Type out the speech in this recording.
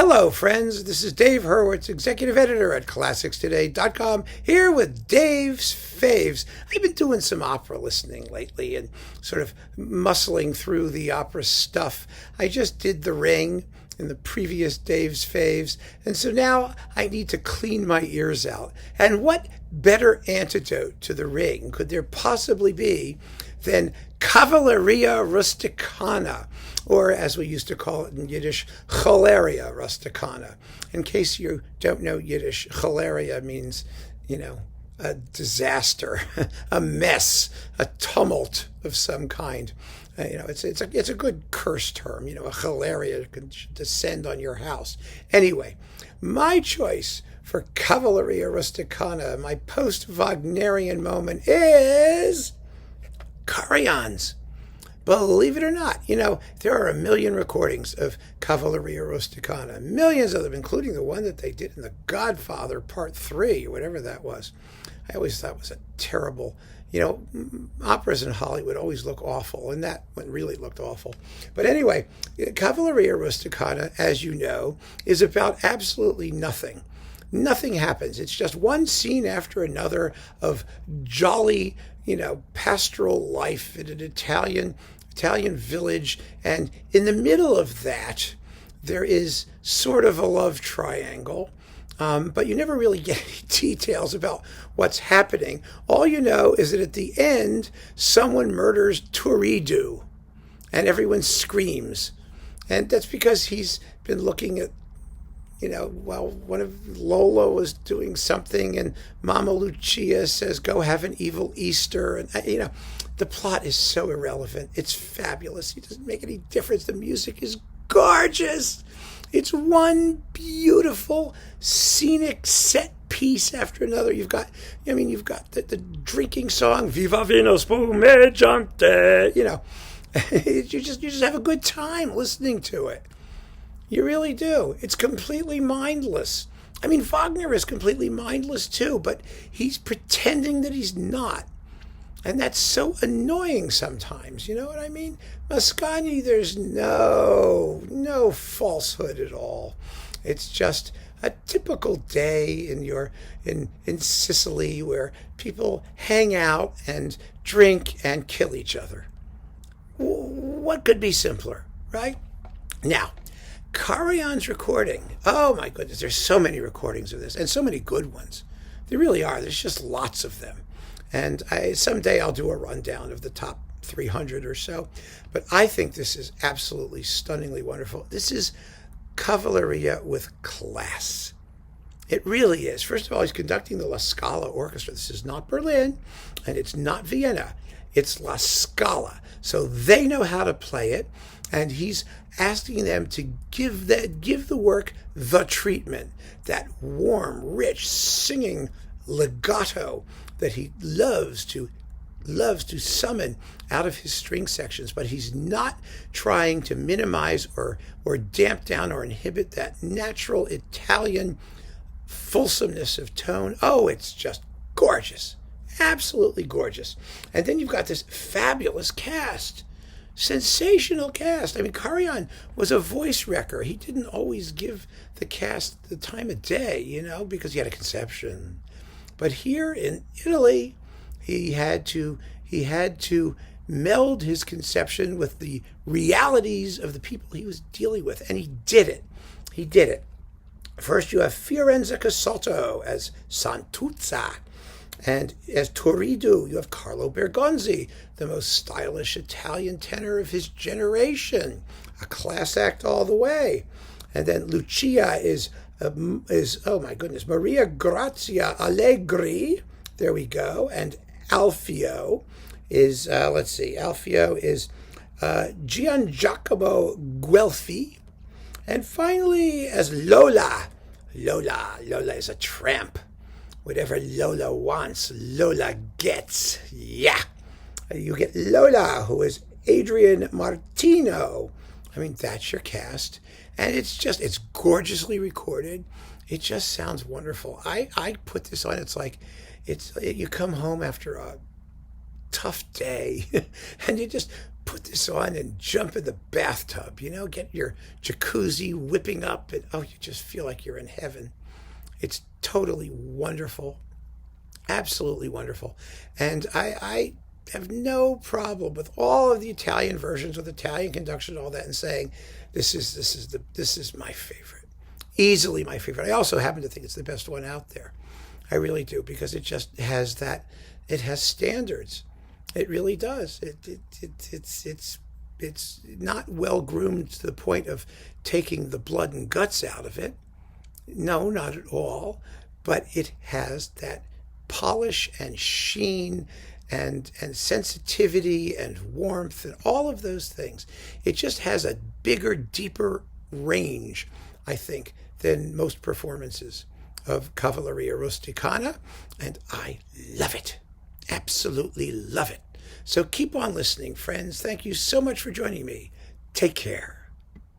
Hello, friends. This is Dave Hurwitz, executive editor at ClassicsToday.com, here with Dave's Faves. I've been doing some opera listening lately and sort of muscling through the opera stuff. I just did The Ring in the previous Dave's Faves, and so now I need to clean my ears out. And what better antidote to The Ring could there possibly be than Cavalleria Rusticana, or as we used to call it in Yiddish, Cavalleria Rusticana. In case you don't know Yiddish, Cavalleria means, a disaster, a mess, a tumult of some kind. It's a good curse term. A Cavalleria can descend on your house. Anyway, my choice for Cavalleria Rusticana, my post-Wagnerian moment, is Karajan's. Believe it or not, there are a million recordings of Cavalleria Rusticana, millions of them, including the one that they did in The Godfather Part 3, or whatever that was. I always thought it was a terrible, operas in Hollywood always look awful, and that one really looked awful. But anyway, Cavalleria Rusticana, as you know, is about absolutely nothing. Nothing happens. It's just one scene after another of jolly, pastoral life in an Italian village. And in the middle of that, there is sort of a love triangle. But you never really get any details about what's happening. All you know is that at the end, someone murders Turidu, and everyone screams. And that's because he's been looking at, while one of Lola was doing something, and Mama Lucia says, go have an evil Easter. And, the plot is so irrelevant. It's fabulous. It doesn't make any difference. The music is gorgeous. It's one beautiful scenic set piece after another. You've got the drinking song, Viva Vino Spumeggiante. You just have a good time listening to it. You really do. It's completely mindless. Wagner is completely mindless too, but he's pretending that he's not. And that's so annoying sometimes, you know what I mean? Mascagni, there's no falsehood at all. It's just a typical day in Sicily where people hang out and drink and kill each other. What could be simpler, right? Now, Karajan's recording, oh my goodness, there's so many recordings of this, and so many good ones. There really are. There's just lots of them. And someday I'll do a rundown of the top 300 or so. But I think this is absolutely stunningly wonderful. This is Cavalleria with class. It really is. First of all, he's conducting the La Scala Orchestra. This is not Berlin, and it's not Vienna. It's La Scala. So they know how to play it, and he's asking them to give the work the treatment, that warm, rich, singing legato that he loves to summon out of his string sections. But he's not trying to minimize or damp down or inhibit that natural Italian fulsomeness of tone. Oh, it's just gorgeous. Absolutely gorgeous. And then you've got this fabulous cast. Sensational cast. Karajan was a voice wrecker. He didn't always give the cast the time of day, because he had a conception. But here in Italy, he had to meld his conception with the realities of the people he was dealing with, and he did it. First, you have Fiorenzo Casalto as Santuzza. And as Turidu, you have Carlo Bergonzi, the most stylish Italian tenor of his generation. A class act all the way. And then Lucia is oh my goodness, Maria Grazia Allegri. There we go. And Alfio is, Alfio is Gian Giacomo Guelfi. And finally, as Lola is a tramp. Whatever Lola wants, Lola gets. Yeah. You get Lola, who is Adrian Martino. That's your cast. And it's gorgeously recorded. It just sounds wonderful. I put this on. It's like, you come home after a tough day and you just put this on and jump in the bathtub, get your jacuzzi whipping up, and oh, you just feel like you're in heaven. It's totally wonderful, absolutely wonderful. And I have no problem with all of the Italian versions with Italian conduction and all that, and saying this is my favorite, easily my favorite. I also happen to think it's the best one out there. I really do, because it just has that. It has standards. It really does. It's not well groomed to the point of taking the blood and guts out of it. No, not at all. But it has that polish and sheen and sensitivity and warmth and all of those things. It just has a bigger, deeper range, I think, than most performances of Cavalleria Rusticana, and I love it. Absolutely love it. So keep on listening, friends. Thank you so much for joining me. Take care.